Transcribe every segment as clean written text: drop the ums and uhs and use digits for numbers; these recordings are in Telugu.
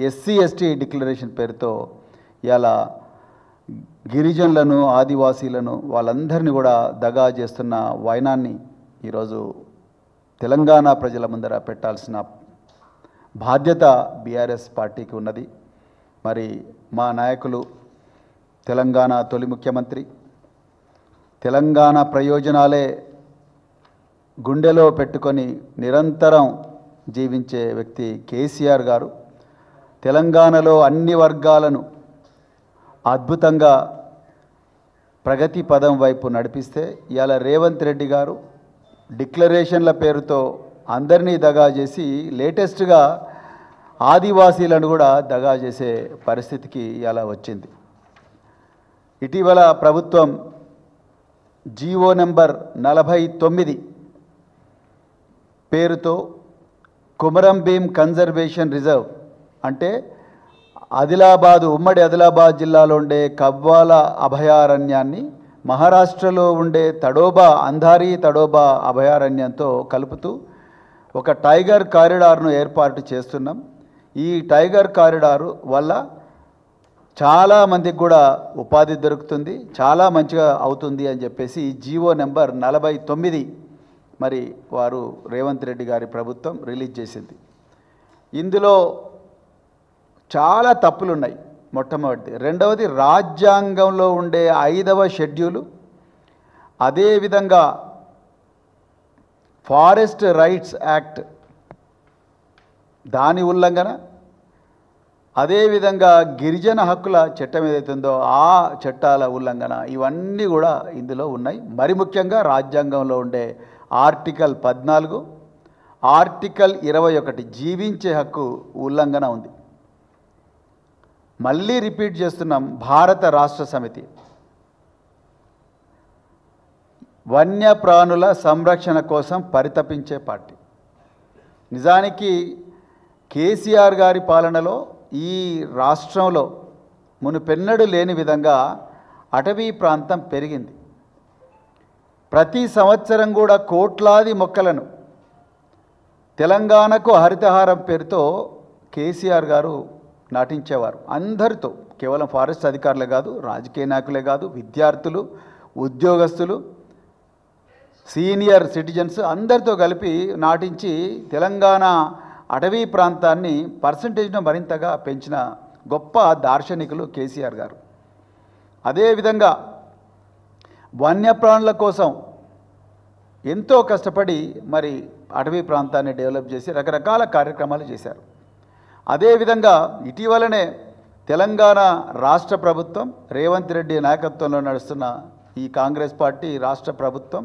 ఎస్సీ ఎస్టీ డిక్లరేషన్ పేరుతో ఇలా గిరిజనులను ఆదివాసీలను వాళ్ళందరినీ కూడా దగా చేస్తున్న వైనాన్ని ఈరోజు తెలంగాణ ప్రజల ముందర పెట్టాల్సిన బాధ్యత బీఆర్ఎస్ పార్టీకి ఉన్నది. మరి మా నాయకులు తెలంగాణ తొలి ముఖ్యమంత్రి, తెలంగాణ ప్రయోజనాలే గుండెలో పెట్టుకొని నిరంతరం జీవించే వ్యక్తి కేసీఆర్ గారు తెలంగాణలో అన్ని వర్గాలను అద్భుతంగా ప్రగతి పదం వైపు నడిపిస్తే ఇవాళ రేవంత్ రెడ్డి గారు డిక్లరేషన్ల పేరుతో అందరినీ దగా చేసి లేటెస్ట్గా ఆదివాసీలను కూడా దగా చేసే పరిస్థితికి ఇలా వచ్చింది. ఇటీవల ప్రభుత్వం జీవో నెంబర్ 49 పేరుతో కుమరం భీం కన్జర్వేషన్ రిజర్వ్ అంటే ఉమ్మడి ఆదిలాబాద్ జిల్లాలో ఉండే కవ్వాల అభయారణ్యాన్ని మహారాష్ట్రలో ఉండే అంధారీ తడోబా అభయారణ్యంతో కలుపుతూ ఒక టైగర్ కారిడార్ను ఏర్పాటు చేస్తున్నాం. ఈ టైగర్ కారిడారు వల్ల చాలామందికి కూడా ఉపాధి దొరుకుతుంది, చాలా మంచిగా అవుతుంది అని చెప్పేసి జీవో నెంబర్ 49 మరి వారు రేవంత్ రెడ్డి గారి ప్రభుత్వం రిలీజ్ చేసింది. ఇందులో చాలా తప్పులు ఉన్నాయి. మొట్టమొదటిది. రెండవది, రాజ్యాంగంలో ఉండే 5వ షెడ్యూలు, అదేవిధంగా ఫారెస్ట్ రైట్స్ యాక్ట్ దాని ఉల్లంఘన, అదేవిధంగా గిరిజన హక్కుల చట్టం ఏదైతుందో ఆ చట్టాల ఉల్లంఘన, ఇవన్నీ కూడా ఇందులో ఉన్నాయి. మరి ముఖ్యంగా రాజ్యాంగంలో ఉండే ఆర్టికల్ 14, ఆర్టికల్ 21 జీవించే హక్కు ఉల్లంఘన ఉంది. మళ్ళీ రిపీట్ చేస్తున్నాం, భారత రాష్ట్ర సమితి వన్యప్రాణుల సంరక్షణ కోసం పరితపించే పార్టీ. నిజానికి కేసీఆర్ గారి పాలనలో ఈ రాష్ట్రంలో మునుపెన్నడూ లేని విధంగా అటవీ ప్రాంతం పెరిగింది. ప్రతి సంవత్సరం కూడా కోట్లాది మొక్కలను తెలంగాణకు హరితహారం పేరుతో కేసీఆర్ గారు నాటించేవారు. అందరితో, కేవలం ఫారెస్ట్ అధికారులే కాదు, రాజకీయ నాయకులే కాదు, విద్యార్థులు, ఉద్యోగస్తులు, సీనియర్ సిటిజన్స్ అందరితో కలిపి నాటించి తెలంగాణ అటవీ ప్రాంతాన్ని పర్సంటేజ్ను మరింతగా పెంచిన గొప్ప దార్శనికులు కేసీఆర్ గారు. అదేవిధంగా వన్యప్రాణుల కోసం ఎంతో కష్టపడి మరి అటవీ ప్రాంతాన్ని డెవలప్ చేసి రకరకాల కార్యక్రమాలు చేశారు. అదేవిధంగా ఇటీవలనే తెలంగాణ రాష్ట్ర ప్రభుత్వం, రేవంత్ రెడ్డి నాయకత్వంలో నడుస్తున్న ఈ కాంగ్రెస్ పార్టీ రాష్ట్ర ప్రభుత్వం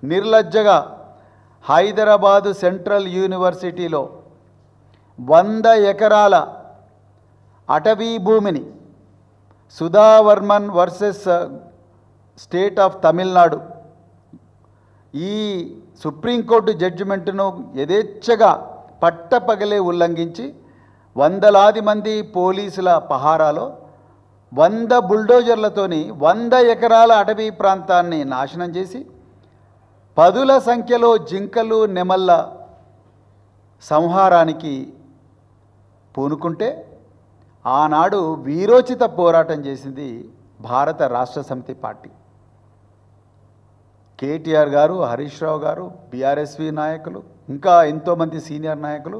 నిర్లజ్జగా హైదరాబాదు సెంట్రల్ యూనివర్సిటీలో 100 ఎకరాల అటవీ భూమిని సుధావర్మన్ వర్సెస్ స్టేట్ ఆఫ్ తమిళనాడు ఈ సుప్రీంకోర్టు జడ్జిమెంటును యథేచ్ఛగా పట్టపగలే ఉల్లంఘించి వందలాది మంది పోలీసుల పహారాలో 100 బుల్డోజర్లతోని 100 ఎకరాల అటవీ ప్రాంతాన్ని నాశనం చేసి పదుల సంఖ్యలో జింకలు, నెమళ్ళ సంహారానికి పూనుకుంటే ఆనాడు వీరోచిత పోరాటం చేసింది భారత రాష్ట్ర సమితి పార్టీ. కేటీఆర్ గారు, హరీష్ రావు గారు, బీఆర్ఎస్వి నాయకులు, ఇంకా ఎంతోమంది సీనియర్ నాయకులు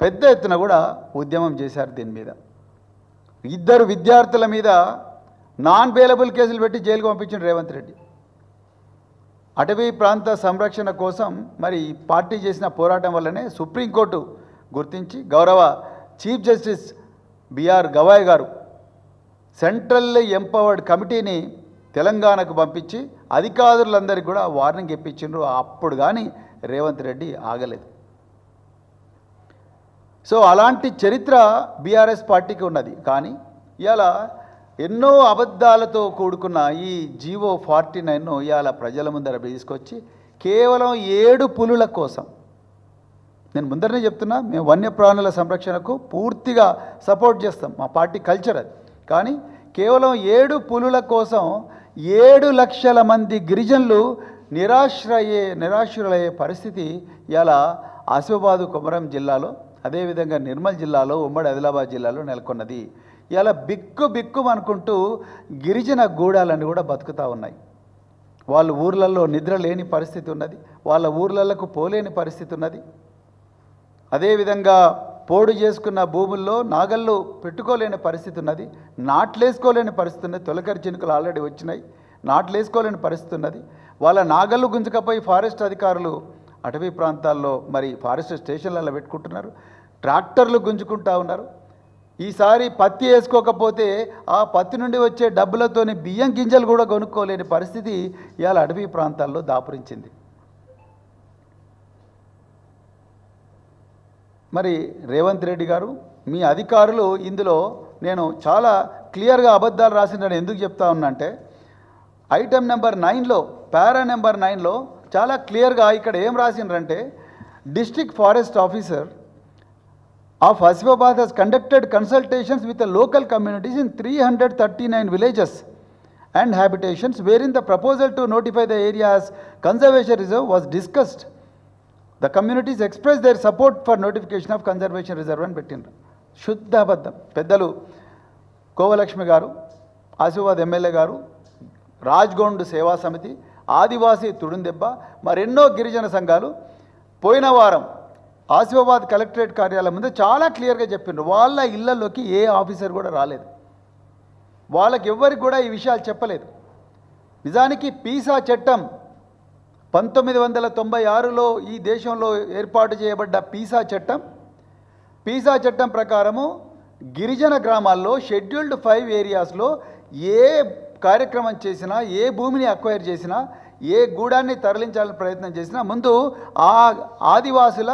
పెద్ద ఎత్తున కూడా ఉద్యమం చేశారు. దీని మీద 2 విద్యార్థుల మీద నాన్ బెయిలబుల్ కేసులు పెట్టి జైలుకు పంపించిన రేవంత్ రెడ్డి. అటవీ ప్రాంత సంరక్షణ కోసం మరి పార్టీ చేసిన పోరాటం వల్లనే సుప్రీంకోర్టు గుర్తించి గౌరవ చీఫ్ జస్టిస్ బిఆర్ గవాయ్ గారు సెంట్రల్ ఎంపవర్డ్ కమిటీని తెలంగాణకు పంపించి అధికారులందరికీ కూడా వార్నింగ్ ఇప్పించిండ్రు. అప్పుడు కానీ రేవంత్ రెడ్డి ఆగలేదు. సో అలాంటి చరిత్ర బీఆర్ఎస్ పార్టీకి ఉన్నది. కానీ ఇలా ఎన్నో అబద్ధాలతో కూడుకున్న ఈ జీవో 49ను ఇవాళ ప్రజల ముందర తీసుకొచ్చి కేవలం 7 పులుల కోసం, నేను ముందరనే చెప్తున్నా, మేము వన్యప్రాణుల సంరక్షణకు పూర్తిగా సపోర్ట్ చేస్తాం, మా పార్టీ కల్చర్ అది. కానీ కేవలం 7 పులుల కోసం 7 లక్షల మంది గిరిజనులు నిరాశ్రులయ్యే పరిస్థితి ఇలా ఆసిఫాబాదు, కొమరం జిల్లాలో అదేవిధంగా నిర్మల్ జిల్లాలో, ఉమ్మడి ఆదిలాబాద్ జిల్లాలో నెలకొన్నది. ఇలా బిక్కు బిక్కు అనుకుంటూ గిరిజన గూడాలన్నీ కూడా బతుకుతూ ఉన్నాయి. వాళ్ళ ఊర్లలో నిద్ర లేని పరిస్థితి ఉన్నది, వాళ్ళ ఊర్లకు పోలేని పరిస్థితి ఉన్నది. అదేవిధంగా పోడు చేసుకున్న భూముల్లో నాగళ్ళు పెట్టుకోలేని పరిస్థితి ఉన్నది, నాట్లేసుకోలేని పరిస్థితి ఉన్నది. తొలకరి చినుకలు ఆల్రెడీ వచ్చినాయి, నాట్లేసుకోలేని పరిస్థితి ఉన్నది. వాళ్ళ నాగళ్ళు గుంజుకపోయి ఫారెస్ట్ అధికారులు అటవీ ప్రాంతాల్లో మరి ఫారెస్ట్ స్టేషన్లలో పెట్టుకుంటున్నారు, ట్రాక్టర్లు గుంజుకుంటా ఉన్నారు. ఈసారి పత్తి వేసుకోకపోతే ఆ పత్తి నుండి వచ్చే డబ్బులతోని బియ్యం గింజలు కూడా కొనుక్కోలేని పరిస్థితి ఇవాళ అటవీ ప్రాంతాల్లో దాపురించింది. మరి రేవంత్ రెడ్డి గారు, మీ అధికారులు ఇందులో నేను చాలా క్లియర్గా అబద్ధాలు రాసిందని ఎందుకు చెప్తా ఉన్నా ఐటమ్ నెంబర్ 9లో పారా నెంబర్ 9లో చాలా క్లియర్గా ఇక్కడ ఏం రాసిండ్రంటే, district forest officer of Asifabad has conducted consultations with the local communities in 339 villages and habitations wherein the proposal to notify the area as conservation reserve was discussed. The communities expressed their support for notification of conservation reserve and పెట్టిండ్రు. శుద్ధ అబద్ధం. పెద్దలు కోవలక్ష్మి గారు, ఆసిఫాబాద్ ఎమ్మెల్యే గారు, రాజ్గొండ్ సేవా సమితి, ఆదివాసీ తుడుందెబ్బ, మరెన్నో గిరిజన సంఘాలు పోయిన వారం ఆసిఫాబాద్ కలెక్టరేట్ కార్యాలయం ముందు చాలా క్లియర్గా చెప్పిండ్రు. వాళ్ళ ఇళ్లలోకి ఏ ఆఫీసర్ కూడా రాలేదు, వాళ్ళకి ఎవ్వరికి కూడా ఈ విషయాలు చెప్పలేదు. నిజానికి పీసా చట్టం 1996లో ఈ దేశంలో ఏర్పాటు చేయబడ్డ పీసా చట్టం ప్రకారము గిరిజన గ్రామాల్లో షెడ్యూల్డ్ 5 ఏరియాస్లో ఏ కార్యక్రమం చేసినా, ఏ భూమిని అక్వైర్ చేసినా, ఏ గూడాన్ని తరలించాలని ప్రయత్నం చేసినా ముందు ఆ ఆదివాసుల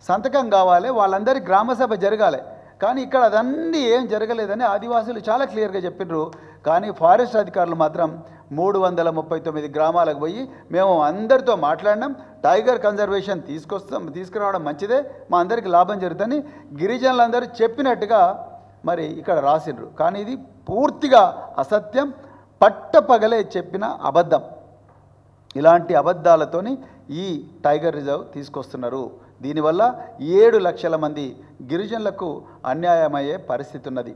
సంతకం కావాలి, వాళ్ళందరి గ్రామసభ జరగాలి. కానీ ఇక్కడ అదన్నీ ఏం జరగలేదని ఆదివాసులు చాలా క్లియర్గా చెప్పినారు. కానీ ఫారెస్ట్ అధికారులు మాత్రం 339 గ్రామాలకు పోయి మేము అందరితో మాట్లాడినాం, టైగర్ కన్జర్వేషన్ తీసుకురావడం మంచిదే, మా అందరికీ లాభం జరుగుతుందని గిరిజనులందరూ చెప్పినట్టుగా మరి ఇక్కడ రాసిండ్రు. కానీ ఇది పూర్తిగా అసత్యం, పట్టపగలే చెప్పిన అబద్ధం. ఇలాంటి అబద్ధాలతోని ఈ టైగర్ రిజర్వ్ తీసుకొస్తున్నారు. దీనివల్ల 7 లక్షల మంది గిరిజనులకు అన్యాయమయ్యే పరిస్థితి ఉన్నది.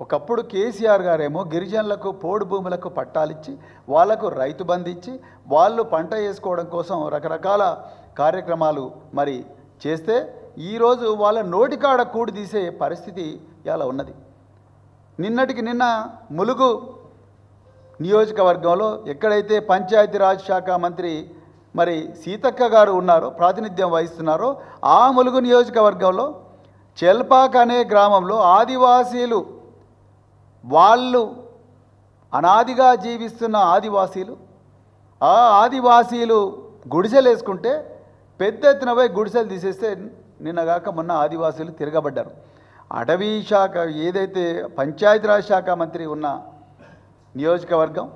ఒకప్పుడు కేసీఆర్ గారేమో గిరిజనులకు పోడు భూములకు పట్టాలిచ్చి, వాళ్లకు రైతు బంధు ఇచ్చి, వాళ్ళు పంట వేసుకోవడం కోసం రకరకాల కార్యక్రమాలు మరి చేస్తే ఈరోజు వాళ్ళ నోటికాడ కూడి తీసే పరిస్థితి ఇలా ఉన్నది. నిన్నటికి నిన్న ములుగు నియోజకవర్గంలో ఎక్కడైతే పంచాయతీరాజ్ శాఖ మంత్రి మరి సీతక్క గారు ఉన్నారో, ప్రాతినిధ్యం వహిస్తున్నారో, ఆ ములుగు నియోజకవర్గంలో చెల్పాక్ అనే గ్రామంలో ఆదివాసీలు, వాళ్ళు అనాదిగా జీవిస్తున్న ఆదివాసీలు గుడిసెలు వేసుకుంటే పెద్ద ఎత్తున పోయి గుడిసెలు తీసేస్తే నిన్నగాక మొన్న ఆదివాసీలు తిరగబడ్డారు. అటవీ శాఖ ఏదైతే పంచాయతీరాజ్ శాఖ మంత్రి ఉన్న నియోజకవర్గం